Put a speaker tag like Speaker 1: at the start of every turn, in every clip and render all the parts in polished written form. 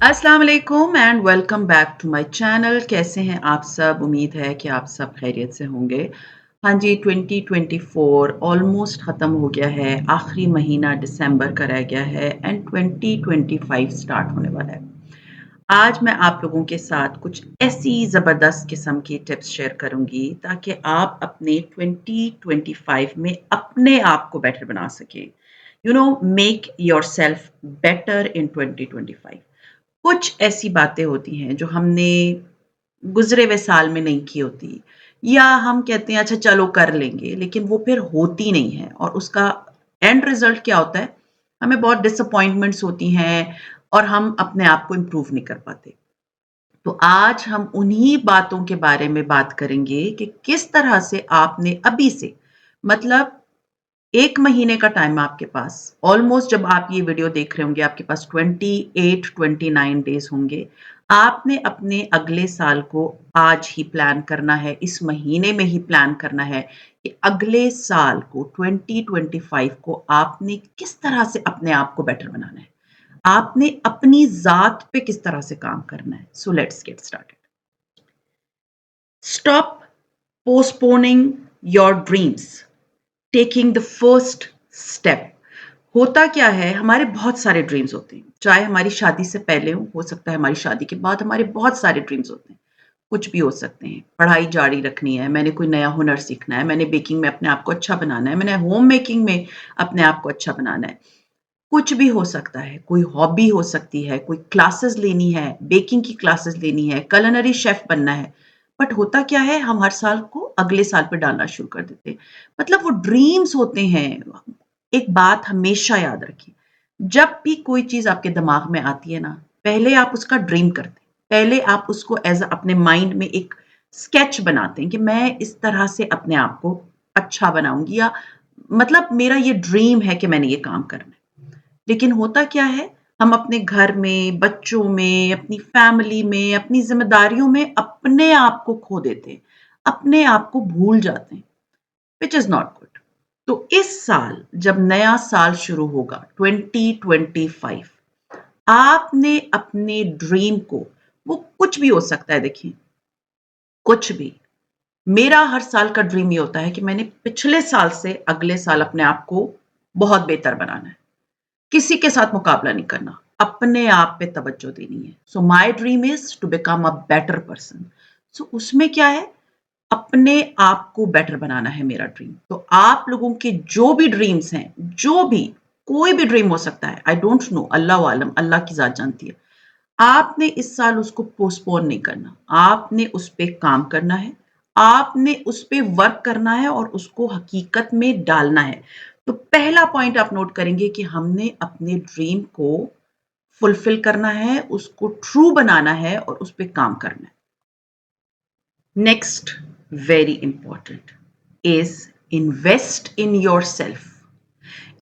Speaker 1: अस्सलाम वालेकुम and welcome back to my channel. कैसे हैं आप सब? उम्मीद है कि आप सब खैरियत से होंगे। हाँ जी, 2024 ऑलमोस्ट ख़त्म हो गया है, आखिरी महीना दिसंबर का रह गया है एंड 2025 स्टार्ट होने वाला है। आज मैं आप लोगों के साथ कुछ ऐसी ज़बरदस्त किस्म की टिप्स शेयर करूँगी ताकि आप अपने 2025 में अपने आप को बेटर बना सकें। Make yourself better in 2025। कुछ ऐसी बातें होती हैं जो हमने गुज़रे हुए साल में नहीं की होती या हम कहते हैं अच्छा चलो कर लेंगे, लेकिन वो फिर होती नहीं है और उसका एंड रिज़ल्ट क्या होता है? हमें बहुत डिसअपॉइंटमेंट्स होती हैं और हम अपने आप को इम्प्रूव नहीं कर पाते। तो आज हम उन्हीं बातों के बारे में बात करेंगे कि किस तरह से आपने अभी से मतलब 1 महीने का टाइम है आपके पास। ऑलमोस्ट जब आप ये वीडियो देख रहे होंगे आपके पास 28-29 डेज़ होंगे। आपने अपने अगले साल को आज ही प्लान करना है, इस महीने में ही प्लान करना है कि अगले साल को 2025 को आपने किस तरह से अपने आप को बेटर बनाना है। आपने अपनी ज़ात पे किस तरह से काम करना है। So let's get started. Stop postponing your dreams, taking the first step. होता क्या है, हमारे बहुत सारे ड्रीम्स होते हैं, चाहे हमारी शादी से पहले हो सकता है हमारी शादी के बाद हमारे बहुत सारे ड्रीम्स होते हैं। कुछ भी हो सकते हैं, पढ़ाई जारी रखनी है, मैंने कोई नया हुनर सीखना है, मैंने बेकिंग में अपने आप को अच्छा बनाना है, मैंने होम मेकिंग में अपने आप को अच्छा बनाना है। कुछ भी हो सकता है, कोई हॉबी हो सकती है, कोई क्लासेस लेनी है, बेकिंग की क्लासेस लेनी है, कुलिनरी शेफ बनना है। बट होता क्या है, हम हर साल को अगले साल पे डालना शुरू कर देते हैं। मतलब वो ड्रीम्स होते हैं। एक बात हमेशा याद रखिए, जब भी कोई चीज़ आपके दिमाग में आती है ना, पहले आप उसका ड्रीम करते हैं। पहले आप उसको एज़ अपने माइंड में एक स्केच बनाते हैं कि मैं इस तरह से अपने आप को अच्छा बनाऊँगी या मतलब मेरा ये ड्रीम है कि मैंने ये काम करना है। लेकिन होता क्या है, हम अपने घर में, बच्चों में, अपनी फैमिली में, अपनी ज़िम्मेदारियों में अपने आप को खो देते हैं, अपने आप को भूल जाते हैं, व्हिच इज़ नॉट गुड। तो इस साल जब नया साल शुरू होगा 2025, आपने अपने ड्रीम को, वो कुछ भी हो सकता है देखिए, कुछ भी। मेरा हर साल का ड्रीम ये होता है कि मैंने पिछले साल से अगले साल अपने आप को बहुत बेहतर बनाना है। किसी के साथ मुकाबला नहीं करना, अपने आप पे तवज्जो देनी है। So my dream is to become a better person. So उसमें क्या है, अपने आप को बेटर बनाना है मेरा ड्रीम। तो आप लोगों के जो भी ड्रीम्स हैं, जो भी, कोई भी ड्रीम हो सकता है, आई डोंट नो, अल्लाह आलम, अल्लाह की ज़ात जानती है। आपने इस साल उसको पोस्टपोन नहीं करना, आपने उस पे काम करना है, आपने उस पे वर्क करना है और उसको हकीकत में डालना है। तो पहला पॉइंट आप नोट करेंगे कि हमने अपने ड्रीम को फुलफिल करना है, उसको ट्रू बनाना है और उस पे काम करना है। Next, very important, is invest in yourself.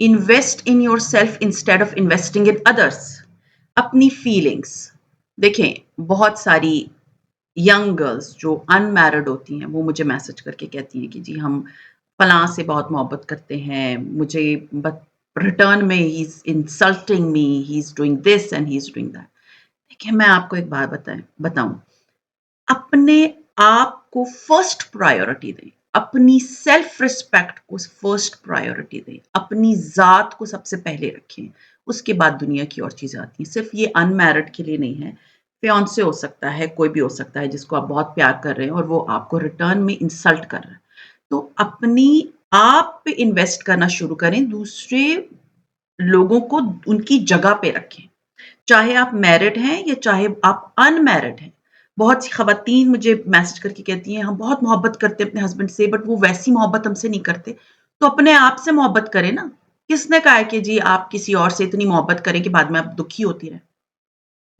Speaker 1: Invest in yourself instead of investing in others. अपनी फीलिंग्स देखें, बहुत सारी यंग गर्ल्स जो अनमैरिड होती हैं वो मुझे मैसेज करके कहती हैं कि जी हम फलां से बहुत मोहब्बत करते हैं, मुझे बट रिटर्न में he is insulting me, he is doing this and he is doing that. देखिए, मैं आपको एक बात बताऊं, अपने आप को फर्स्ट प्रायोरिटी दें, अपनी सेल्फ रिस्पेक्ट को फर्स्ट प्रायोरिटी दें, अपनी ज़ात को सबसे पहले रखें, उसके बाद दुनिया की और चीज़ें आती हैं। सिर्फ ये अनमैरिड के लिए नहीं है, फियांसे हो सकता है, कोई भी हो सकता है जिसको आप बहुत प्यार कर रहे हैं और वो आपको रिटर्न में इंसल्ट कर रहा है। तो अपनी आप पे इन्वेस्ट करना शुरू करें, दूसरे लोगों को उनकी जगह पे रखें। चाहे आप मैरिड हैं या चाहे आप अनमैरिड हैं। बहुत सी ख़वातीन मुझे मैसेज करके कहती हैं, हम बहुत मोहब्बत करते हैं अपने हस्बैंड से बट वो वैसी मोहब्बत हमसे नहीं करते। तो अपने आप से मोहब्बत करें ना। किसने कहा है कि जी आप किसी और से इतनी मोहब्बत करें कि बाद में आप दुखी होती रहें?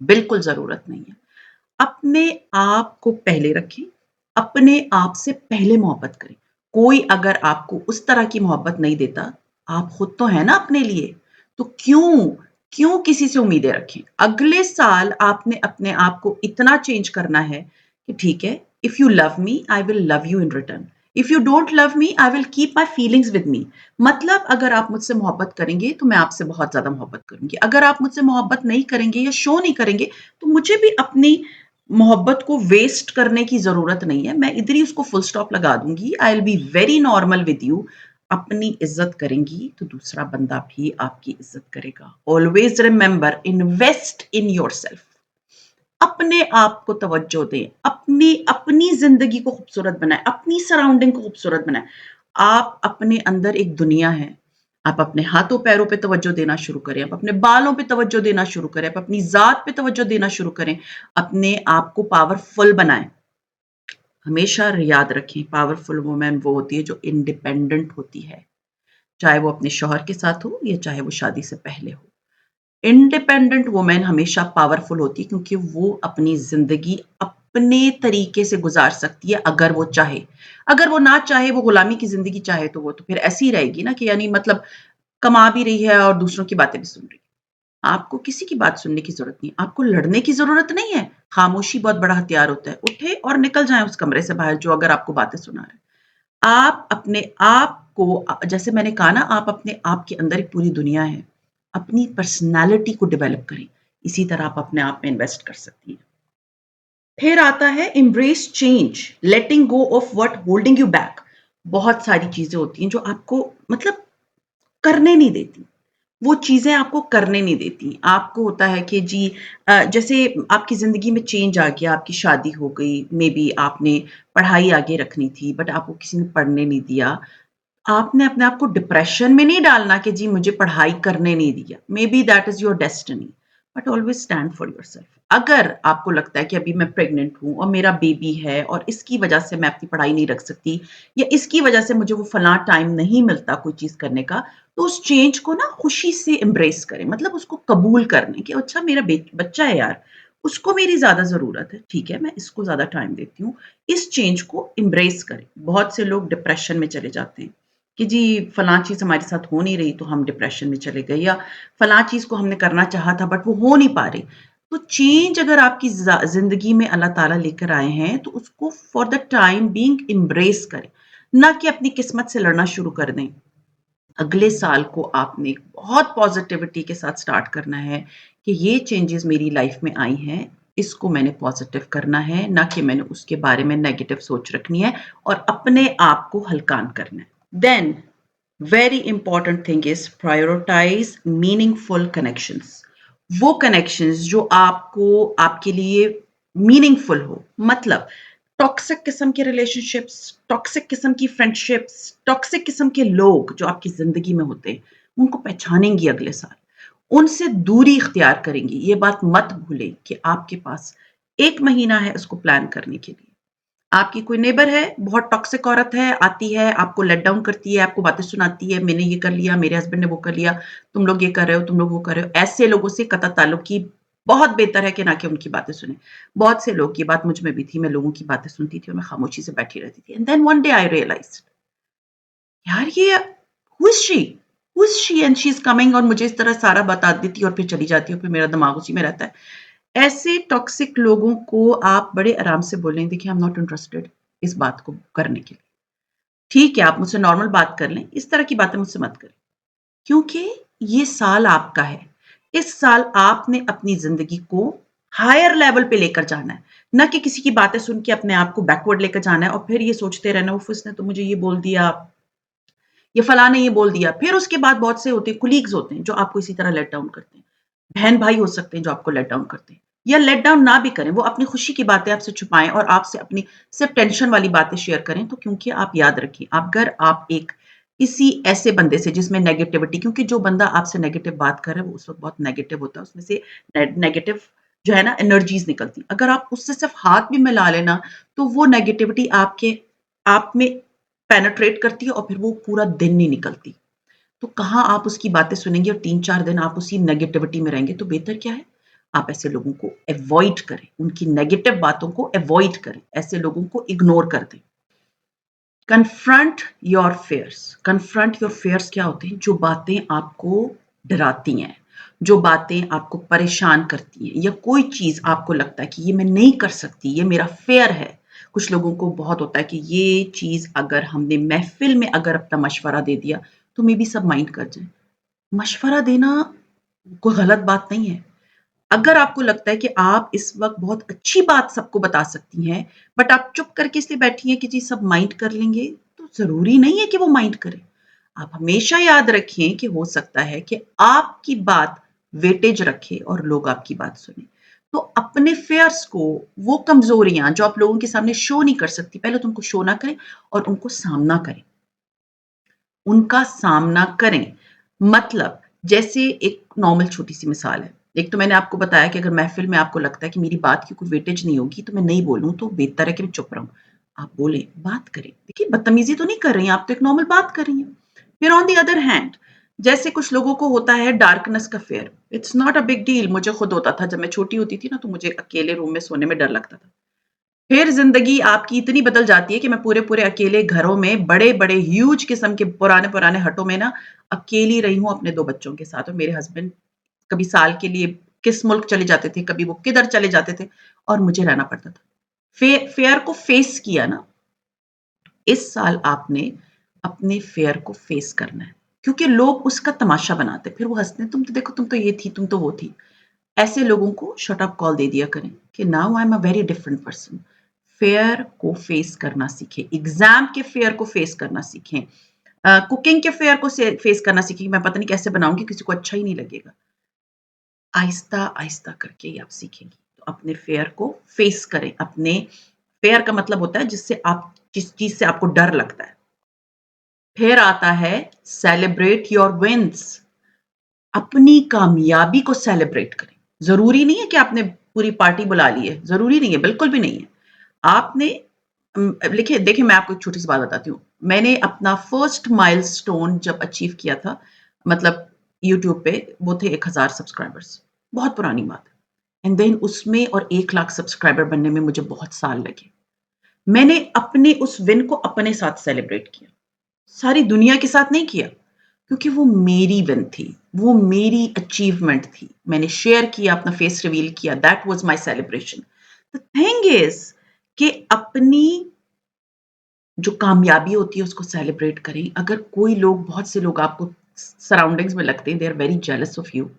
Speaker 1: बिल्कुल ज़रूरत नहीं है। अपने आप को पहले रखें, अपने आप से पहले मोहब्बत करें। कोई अगर आपको उस तरह की मोहब्बत नहीं देता, आप खुद तो हैं ना अपने लिए, तो क्यों किसी से उम्मीदें रखें? अगले साल आपने अपने आप को इतना चेंज करना है कि ठीक है, if you love me, I will love you in return. If you don't love me, I will keep my feelings with me. मतलब अगर आप मुझसे मोहब्बत करेंगे, तो मैं आपसे बहुत ज़्यादा मोहब्बत करूँगी। अगर आप मुझसे मोहब्बत नहीं करेंगे या शो नहीं करेंगे, तो मुझे भी अपनी मोहब्बत को वेस्ट करने की ज़रूरत नहीं है। मैं इधर ही उसको फुल स्टॉप लगा दूँगी। I will be very normal with you. अपनी इज़्ज़त करेंगी, तो दूसरा बंदा भी आपकी इज़्ज़त करेगा। Always remember invest in yourself. अपने आप को तवज्जो दें, अपनी अपनी ज़िंदगी को खूबसूरत बनाएँ, अपनी सराउंडिंग को खूबसूरत बनाएँ। आप अपने अंदर एक दुनिया है। आप अपने हाथों-पैरों पे तवज्जो देना शुरू करें, आप अपने बालों पे तवज्जो देना शुरू करें, आप अपनी ज़ात पे तवज्जो देना शुरू करें, अपने आप को पावरफुल बनाएँ। हमेशा याद रखें पावरफुल वुमन वो होती है जो इंडिपेंडेंट होती है, चाहे वो अपने शौहर के साथ हो या चाहे वो शादी से पहले हो। इंडिपेंडेंट वुमन हमेशा पावरफुल होती है क्योंकि वो अपनी ज़िंदगी अपने तरीके से गुज़ार सकती है अगर वो चाहे। अगर वो ना चाहे, वो गुलामी की ज़िंदगी चाहे तो वो तो फिर ऐसी ही रहेगी ना कि यानी मतलब कमा भी रही है और दूसरों की बातें भी सुन रही है। आपको किसी की बात सुनने की ज़रूरत नहीं है, आपको लड़ने की ज़रूरत नहीं है। खामोशी बहुत बड़ा हथियार होता है। उठे और निकल जाएँ उस कमरे से बाहर जो अगर आपको बातें सुना रहा है। आप अपने आप को जैसे मैंने कहा ना आप अपने आप के अंदर एक पूरी दुनिया है। अपनी पर्सनैलिटी को डेवलप करें। इसी तरह आप अपने आप में इन्वेस्ट कर सकती हैं। फिर आता है embrace change, letting go of what holding you back. बहुत सारी चीज़ें होती हैं जो आपको मतलब करने नहीं देती। वो चीज़ें आपको करने नहीं देती। आपको होता है कि जी जैसे आपकी ज़िंदगी में चेंज आ गया, आपकी शादी हो गई, मेबी आपने पढ़ाई आगे रखनी थी बट आपको किसी ने पढ़ने नहीं दिया। आपने अपने आप को डिप्रेशन में नहीं डालना कि जी मुझे पढ़ाई करने नहीं दिया। Maybe that is your destiny, but always stand for yourself. अगर आपको लगता है कि अभी मैं प्रेग्नेंट हूँ और मेरा बेबी है और इसकी वजह से मैं अपनी पढ़ाई नहीं रख सकती या इसकी वजह से मुझे वो फलाँ टाइम नहीं मिलता कोई चीज़ करने का, तो उस चेंज को ना खुशी से एम्ब्रेस करें। मतलब उसको कबूल कर लें कि अच्छा मेरा बच्चा है यार, उसको मेरी ज़्यादा ज़रूरत है, ठीक है, मैं इसको ज़्यादा टाइम देती हूँ। इस चेंज को एम्ब्रेस करें। बहुत से लोग डिप्रेशन में चले जाते हैं। कि जी फलाँ चीज़ हमारे साथ हो नहीं रही तो हम डिप्रेशन में चले गए या फलाँ चीज़ को हमने करना चाहा था बट वो हो नहीं पा रही। तो चेंज अगर आपकी ज़िंदगी में अल्लाह ताला लेकर आए हैं तो उसको for the time being embrace करें, ना कि अपनी किस्मत से लड़ना शुरू कर दें। अगले साल को आपने बहुत पॉज़िटिविटी के साथ स्टार्ट करना है कि ये चेंजेज़ मेरी लाइफ़ में आई हैं, इसको मैंने पॉज़िटिव करना है, ना कि मैंने उसके बारे में नेगेटिव सोच रखनी है और अपने आप को हल्कान करना है। Then very important thing is prioritize meaningful connections. वो कनेक्शंस जो आपको आपके लिए मीनिंगफुल हो, मतलब टॉक्सिक किस्म के रिलेशनशिप्स, टॉक्सिक किस्म की फ्रेंडशिप्स, टॉक्सिक किस्म के लोग जो आपकी जिंदगी में होते हैं, उनको पहचानेंगी अगले साल, उनसे दूरी इख्तियार करेंगी। ये बात मत भूलें कि आपके पास 1 महीना है उसको प्लान करने के लिए। आपकी कोई नेबर है, बहुत टॉक्सिक औरत है, आती है, आपको लेट डाउन करती है, आपको बातें सुनाती है, मैंने ये कर लिया, मेरे हस्बैंड ने वो कर लिया, तुम लोग ये कर रहे हो, तुम लोग वो कर रहे हो। ऐसे लोगों से कतई ताल्लुक की बहुत बेहतर है कि ना कि उनकी बातें सुनें। बहुत से लोग, ये बात मुझ में भी थी, मैं लोगों की बातें सुनती थी और मैं खामोशी से बैठी रहती थी। And then one day I realized यार ये who is she? Who is she? And she is coming और मुझे इस तरह सारा बता देती है और फिर चली जाती है और फिर मेरा दिमाग उसी में रहता है। ऐसे टॉक्सिक लोगों को आप बड़े आराम से बोलें, देखिए आई एम नॉट इंटरेस्टेड इस बात को करने के लिए। ठीक है, आप मुझसे नॉर्मल बात कर लें, इस तरह की बातें मुझसे मत करें। क्योंकि ये साल आपका है। इस साल आपने अपनी ज़िंदगी को हायर लेवल पे लेकर जाना है, ना कि किसी की बातें सुन के अपने आप को बैकवर्ड लेकर जाना है और फिर ये सोचते रहना, उफ़ इसने तो मुझे ये बोल दिया, ये फलाँ ने ये बोल दिया। फिर उसके बाद बहुत से होते हैं, कोलीग्स होते हैं जो आपको इसी तरह लेट डाउन करते हैं। बहन-भाई हो सकते हैं जो आपको लेट डाउन करते हैं। या लेट डाउन ना भी करें, वो अपनी खुशी की बातें आपसे छुपाएँ और आपसे अपनी सिर्फ़ टेंशन वाली बातें शेयर करें, तो क्योंकि आप याद रखिए, अगर आप एक किसी ऐसे बंदे से जिसमें नेगेटिविटी, क्योंकि जो बंदा आपसे नेगेटिव बात कर रहा है, वो उस वक़्त बहुत नेगेटिव होता है, उसमें से नेगेटिव जो है ना एनर्जीज़ निकलती। अगर आप उससे सिर्फ़ हाथ भी मिला लें ना, तो वो नेगेटिविटी आपके आप में पेनिट्रेट करती है और फिर वो पूरा दिन नहीं निकलती। तो कहाँ आप उसकी बातें सुनेंगे और 3-4 दिन आप उसी नेगेटिविटी में रहेंगे, तो बेहतर क्या है? आप ऐसे लोगों को अवॉइड करें, उनकी नेगेटिव बातों को अवॉइड करें, ऐसे लोगों को इग्नोर कर दें। Confront your fears. Confront your fears क्या होते हैं? जो बातें आपको डराती हैं, जो बातें आपको परेशान करती हैं या कोई चीज़ आपको लगता है कि ये मैं नहीं कर सकती, ये मेरा फियर है। कुछ लोगों को बहुत होता है कि ये चीज़ अगर हमने महफ़िल में अगर अपना मशवरा दे दिया, तो मेबी सब माइंड कर जाएँ। मशवरा देना कोई गलत बात नहीं है। अगर आपको लगता है कि आप इस वक़्त बहुत अच्छी बात सबको बता सकती हैं, बट आप चुप करके इसलिए बैठी हैं कि जी सब माइंड कर लेंगे, तो ज़रूरी नहीं है कि वो माइंड करें। आप हमेशा याद रखें कि हो सकता है कि आपकी बात वेटेज रखे और लोग आपकी बात सुनें। तो अपने फ़ियर्स को, वो कमज़ोरियाँ जो आप लोगों के सामने शो नहीं कर सकती, पहले तो उनको शो ना करें और उनको सामना करें। उनका सामना करें। मतलब जैसे एक नॉर्मल छोटी-सी मिसाल है। एक तो मैंने आपको बताया कि अगर महफ़िल में आपको लगता है कि मेरी बात की कोई वेटेज नहीं होगी, तो मैं नहीं बोलूँ, तो बेहतर है कि मैं चुप रहूँ। आप बोलें, बात करें। देखिए, बदतमीज़ी तो नहीं कर रही हैं, आप तो एक नॉर्मल बात कर रही हैं। फिर ऑन द अदर हैंड, जैसे कुछ लोगों को होता है डार्कनेस का fear. It's not a big deal, मुझे खुद होता था। जब मैं छोटी होती थी ना, तो मुझे अकेले रूम में सोने में डर लगता था। फिर ज़िंदगी आपकी इतनी बदल जाती है कि मैं पूरे-पूरे अकेले घरों में बड़े-बड़े ह्यूज किस्म के पुराने-पुराने हटों में ना अकेली रही हूँ अपने 2 बच्चों के साथ और मेरे हस्बैंड कभी साल के लिए किस मुल्क चले जाते थे, कभी वो किधर चले जाते थे और मुझे रहना पड़ता था। फेयर को फेस किया ना, इस साल आपने अपने फेयर को फेस करना है। क्योंकि लोग उसका तमाशा बनाते हैं, फिर वो हँसते हैं, "तुम तो देखो, तुम तो ये थी, तुम तो वो थी।" ऐसे लोगों को शट अप कॉल दे दिया करें कि now I am a very different person. Fair को फेस करना सीखें, एग्जाम के फेयर को फेस करना सीखें, कुकिंग के फेयर को फेस करना सीखें। मैं पता नहीं कैसे बनाऊंगी, किसी को अच्छा ही नहीं लगेगा। आहिस्ता आहिस्ता करके ही आप सीखेंगी। तो अपने फेयर को फेस करें। अपने फेयर का मतलब होता है जिससे आप, जिस चीज से आपको डर लगता है। फिर आता है सेलिब्रेट योर विंस। अपनी कामयाबी को सेलिब्रेट करें। ज़रूरी नहीं है कि आपने पूरी पार्टी बुला ली है, ज़रूरी नहीं है, बिल्कुल भी नहीं है। आपने देखिए देखिए मैं आपको एक छोटी-सी बात बताती हूँ। मैंने अपना फर्स्ट माइलस्टोन जब अचीव किया था, मतलब यूट्यूब पे, वो थे 1000 सब्सक्राइबर्स। बहुत पुरानी बात है। एंड देन उसमें और 1 लाख सब्सक्राइबर बनने में मुझे बहुत साल लगे। मैंने अपने उस विन को अपने साथ सेलिब्रेट किया। सारी दुनिया के साथ नहीं किया, क्योंकि वो मेरी विन थी, वो मेरी अचीवमेंट थी। मैंने शेयर किया, अपना फेस रिवील किया, that was my celebration. The thing is कि अपनी जो कामयाबी होती है उसको सेलिब्रेट करें। अगर कोई लोग, बहुत से लोग आपको सराउंडिंग्स में लगते हैं, they are very jealous of you.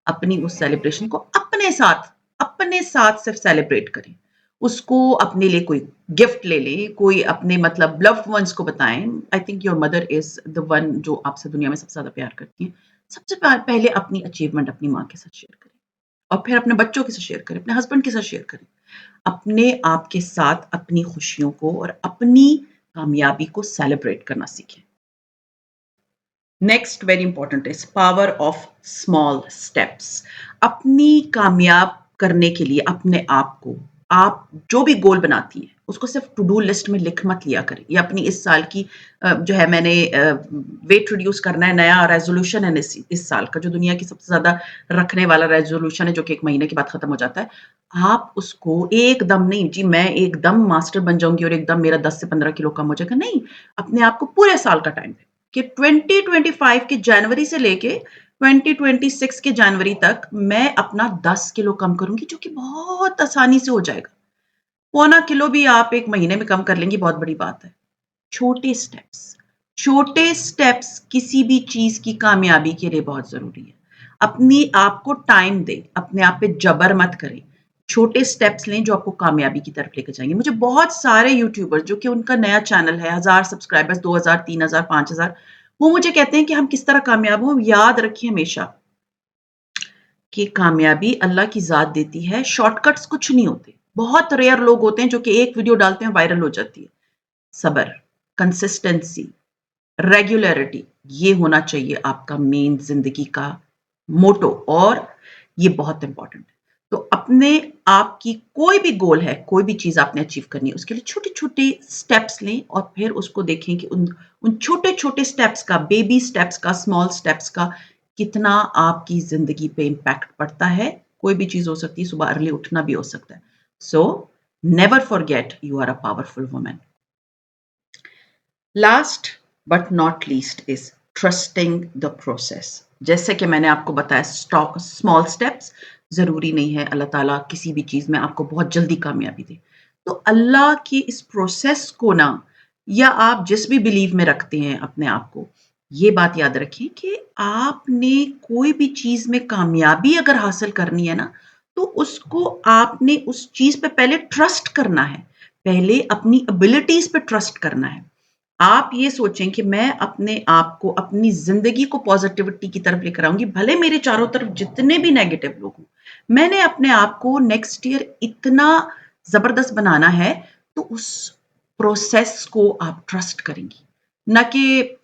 Speaker 1: अपनी उस सेलिब्रेशन को अपने साथ सिर्फ सेलिब्रेट करें। उसको अपने लिए कोई गिफ्ट ले लें, कोई अपने मतलब लव्ड वन्स को बताएँ। I think your mother is the one जो आपसे दुनिया में सबसे ज़्यादा प्यार करती हैं। सबसे पहले अपनी अचीवमेंट अपनी माँ के साथ शेयर करें और फिर अपने बच्चों के साथ शेयर करें, अपने हस्बैंड के साथ शेयर करें। अपने आप के साथ अपनी खुशियों को और अपनी कामयाबी को सेलिब्रेट करना सीखें। Next very important is power of small steps. अपनी कामयाब करने के लिए अपने आप को, आप जो भी गोल बनाती हैं उसको सिर्फ टू डू लिस्ट में लिख मत लिया करें। ये अपनी इस साल की जो है, मैंने वेट रिड्यूस करना है, नया रेजोल्यूशन है इस साल का, जो दुनिया की सबसे ज्यादा रखने वाला रेजोल्यूशन है, जो कि 1 महीने के बाद खत्म हो जाता है। आप उसको एकदम नहीं, जी मैं एकदम मास्टर बन जाऊंगी और एकदम मेरा 10 से 15 किलो कम हो जाएगा, नहीं। अपने आप को पूरे साल का टाइम कि 2025 के जनवरी से लेके 2026 के जनवरी तक मैं अपना 10 किलो कम करूँगी, जो कि बहुत आसानी से हो जाएगा। पौना किलो भी आप 1 महीने में कम कर लेंगी, बहुत बड़ी बात है। छोटे स्टेप्स, छोटे स्टेप्स किसी भी चीज़ की कामयाबी के लिए बहुत ज़रूरी है। अपनी आप को टाइम दें, अपने आप पे जबर मत करें। छोटे स्टेप्स लें जो आपको कामयाबी की तरफ लेके जाएँगे। मुझे बहुत सारे यूट्यूबर्स जो कि उनका नया चैनल है, 1000 सब्सक्राइबर्स, 2000, 3000, 5000, वो मुझे कहते हैं कि हम किस तरह कामयाब हों। याद रखिए हमेशा, कि कामयाबी अल्लाह की ज़ात देती है, शॉर्टकट्स कुछ नहीं होते। बहुत रेयर लोग होते हैं जो कि एक वीडियो डालते हैं वायरल हो जाती है। सब्र, कंसिस्टेंसी, रेगुलरिटी, ये होना चाहिए आपका मेन ज़िंदगी का मोटो और ये बहुत इम्पोर्टेंट है। तो अपने आप की कोई भी गोल है, कोई भी चीज़ आपने अचीव करनी है, उसके लिए छोटे-छोटे स्टेप्स लें और फिर उसको देखें कि उन छोटे-छोटे स्टेप्स का, बेबी स्टेप्स का, स्मॉल स्टेप्स का कितना आपकी ज़िंदगी पे इम्पैक्ट पड़ता है। कोई भी चीज़ हो सकती है, सुबह अर्ली उठना भी हो सकता है। So never forget you are a powerful woman. Last but not least is trusting the process. जैसे कि मैंने आपको बताया स्मॉल स्टेप्स, ज़रूरी नहीं है अल्लाह ताला किसी भी चीज़ में आपको बहुत जल्दी कामयाबी दे। तो अल्लाह की इस प्रोसेस को ना, या आप जिस भी बिलीव में रखते हैं अपने आप को, ये बात याद रखें कि आपने कोई भी चीज़ में कामयाबी अगर हासिल करनी है ना, तो उसको आपने उस चीज़ पे पहले ट्रस्ट करना है। पहले अपनी एबिलिटीज़ पे ट्रस्ट करना है। आप ये सोचें कि मैं अपने आप को, अपनी ज़िंदगी को पॉज़िटिविटी की तरफ लेकर आऊँगी, भले मेरे चारों तरफ जितने भी नेगेटिव लोग हों। मैंने अपने आप को नेक्स्ट ईयर इतना ज़बरदस्त बनाना है, तो उस प्रोसेस को आप ट्रस्ट करेंगी। ना कि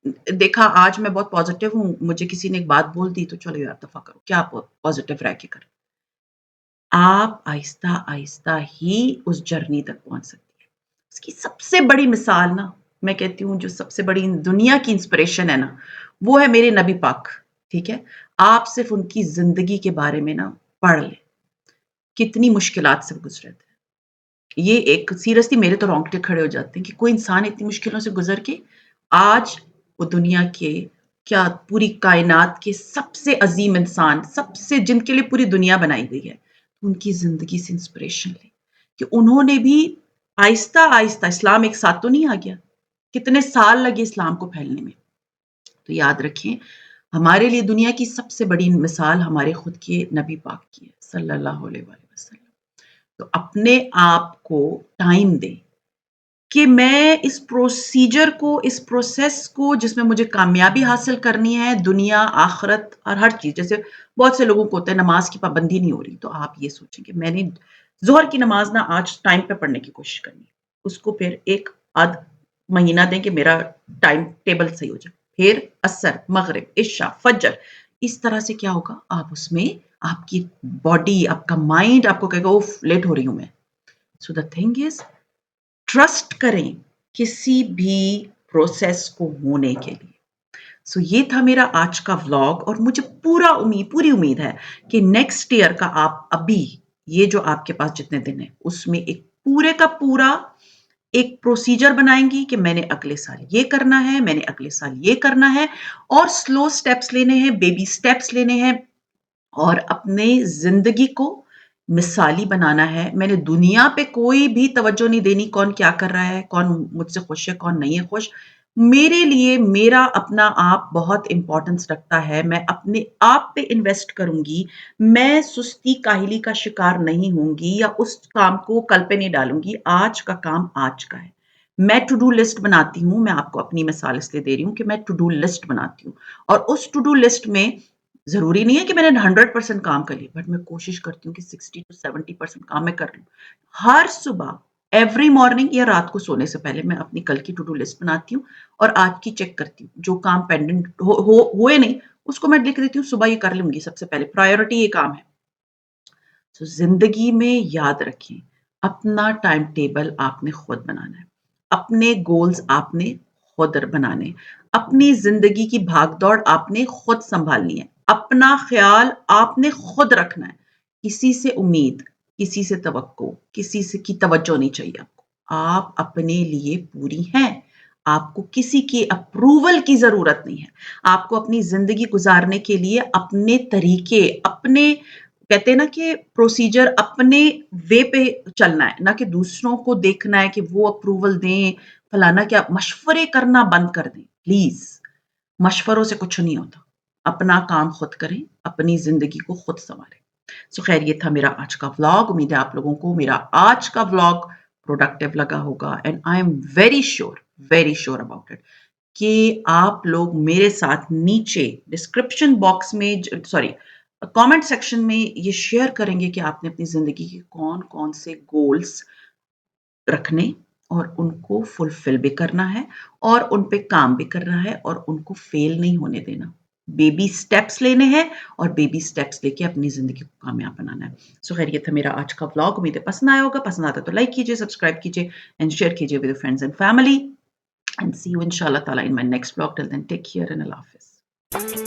Speaker 1: देखा आज मैं बहुत पॉज़िटिव हूँ, मुझे किसी ने एक बात बोल दी तो चलो यार दफ़ा करो, क्या पॉज़िटिव रह के करें। आप आहिस्ता-आहिस्ता ही उस जर्नी तक पहुँच सकती हैं। उसकी सबसे बड़ी मिसाल ना, मैं कहती हूँ जो सबसे बड़ी दुनिया की इंस्पिरेशन है ना, वो है मेरे नबी पाक, ठीक है? आप सिर्फ़ उनकी ज़िंदगी के बारे में ना पढ़ लें, कितनी मुश्किलात से वो गुज़रे थे। ये एक सीरियसली मेरे तो रोंगटे खड़े हो जाते हैं कि कोई इंसान इतनी मुश्किलों से गुज़र के आज वो दुनिया के, क्या पूरी कायनात के सबसे अज़ीम इंसान, सबसे जिनके लिए पूरी दुनिया बनाई गई है, उनकी ज़िंदगी से इंस्पिरेशन लें कि उन्होंने भी आहिस्ता-आहिस्ता, इस्लाम एक साथ तो नहीं आ गया, कितने साल लगे इस्लाम को फैलने में। तो याद रखें, हमारे लिए दुनिया की सबसे बड़ी मिसाल हमारे खुद के नबी पाक की है, सल्लल्लाहु अलैहि वसल्लम। तो अपने आप को टाइम दें कि मैं इस प्रोसीजर को, इस प्रोसेस को जिसमें मुझे कामयाबी हासिल करनी है, दुनिया, आखिरत और हर चीज़, जैसे बहुत से लोगों को होता है नमाज़ की पाबंदी नहीं हो रही, तो आप ये सोचें कि मैंने ज़ोहर की नमाज़ ना आज टाइम पे पढ़ने की कोशिश करनी है। उसको फिर 1 आध महीना दें कि मेरा टाइम टेबल सही हो जाए। फिर असर, मगरिब, इशा, फजर, इस तरह से क्या होगा, आप उसमें आपकी बॉडी, आपका माइंड आपको कहेगा उफ़ लेट हो रही हूँ मैं। So the thing is, trust करें किसी भी प्रोसेस को होने के लिए। सो ये था मेरा आज का व्लॉग और मुझे पूरी उम्मीद है कि नेक्स्ट ईयर का आप अभी, ये जो आपके पास जितने दिन हैं, उसमें एक पूरे का पूरा एक प्रोसीजर बनाएँगी कि मैंने अगले साल ये करना है, मैंने अगले साल ये करना है और स्लो स्टेप्स लेने हैं, बेबी स्टेप्स लेने हैं और अपने ज़िंदगी को मिसाली बनाना है। मैंने दुनिया पे कोई भी तवज्जो नहीं देनी, कौन क्या कर रहा है, कौन मुझसे खुश है, कौन नहीं है खुश। मेरे लिए मेरा अपना आप बहुत इम्पोर्टेंस रखता है। मैं अपने आप पे इन्वेस्ट करूँगी। मैं सुस्ती, काहली का शिकार नहीं होंगी या उस काम को कल पे नहीं डालूँगी। आज का काम आज का है। मैं टू डू लिस्ट बनाती हूँ। मैं आपको अपनी मिसाल इसलिए दे रही हूँ कि मैं टू डू लिस्ट बनाती हूँ और उस टू डू लिस्ट में ज़रूरी नहीं है कि मैंने 100% काम कर लिया, बट मैं कोशिश करती हूँ कि 60 टू 70% काम मैं कर लूँ। हर सुबह, एवरी मॉर्निंग या रात को सोने से पहले मैं अपनी कल की टू डू लिस्ट बनाती हूँ और आज की चेक करती हूँ। जो काम पेंडेंट हुए नहीं, उसको मैं लिख देती हूँ, सुबह ये कर लूँगी सबसे पहले, प्रायोरिटी ये काम है। तो ज़िंदगी में याद रखें, अपना टाइम टेबल आपने खुद बनाना है। अपने गोल्स आपने खुद बनाने। अपनी ज़िंदगी की भाग-दौड़ आपने खुद सँभालनी है। अपना ख़्याल आपने खुद रखना है। किसी से उम्मीद, किसी से तवक्को, किसी से की तवज्जो नहीं चाहिए आपको। आप अपने लिए पूरी हैं। आपको किसी की अप्रूवल की ज़रूरत नहीं है। आपको अपनी ज़िंदगी गुज़ारने के लिए अपने तरीके, अपने, कहते हैं ना कि प्रोसीजर, अपने वे पे चलना है, ना कि दूसरों को देखना है कि वो अप्रूवल दें, फलाना क्या, मशवरे करना बंद कर दें, प्लीज़। मशवरों से कुछ नहीं होता। अपना काम खुद करें, अपनी ज़िंदगी को खुद सँवारें। सो ख़ैर ये था मेरा आज का व्लॉग। उम्मीद है आप लोगों को मेरा आज का व्लॉग प्रोडक्टिव लगा होगा and I am very sure about it कि आप लोग मेरे साथ नीचे डिस्क्रिप्शन बॉक्स में, सॉरी, कमेंट सेक्शन में ये शेयर करेंगे कि आपने अपनी ज़िंदगी के कौन-कौन से गोल्स रखने और उनको फुलफ़िल भी करना है और उन पे काम भी करना है और उनको फ़ेल नहीं होने देना। बेबी स्टेप्स लेने हैं और बेबी स्टेप्स लेके अपनी ज़िंदगी को कामयाब बनाना है। सो ख़ैर ये था मेरा आज का व्लॉग। उम्मीद है पसंद आया होगा। पसंद आता है तो लाइक कीजिए, सब्सक्राइब कीजिए एंड शेयर कीजिए with your friends and family and see you इंशाअल्लाह ताला in my next vlog. Till then take care and अल्लाह हाफ़िज़।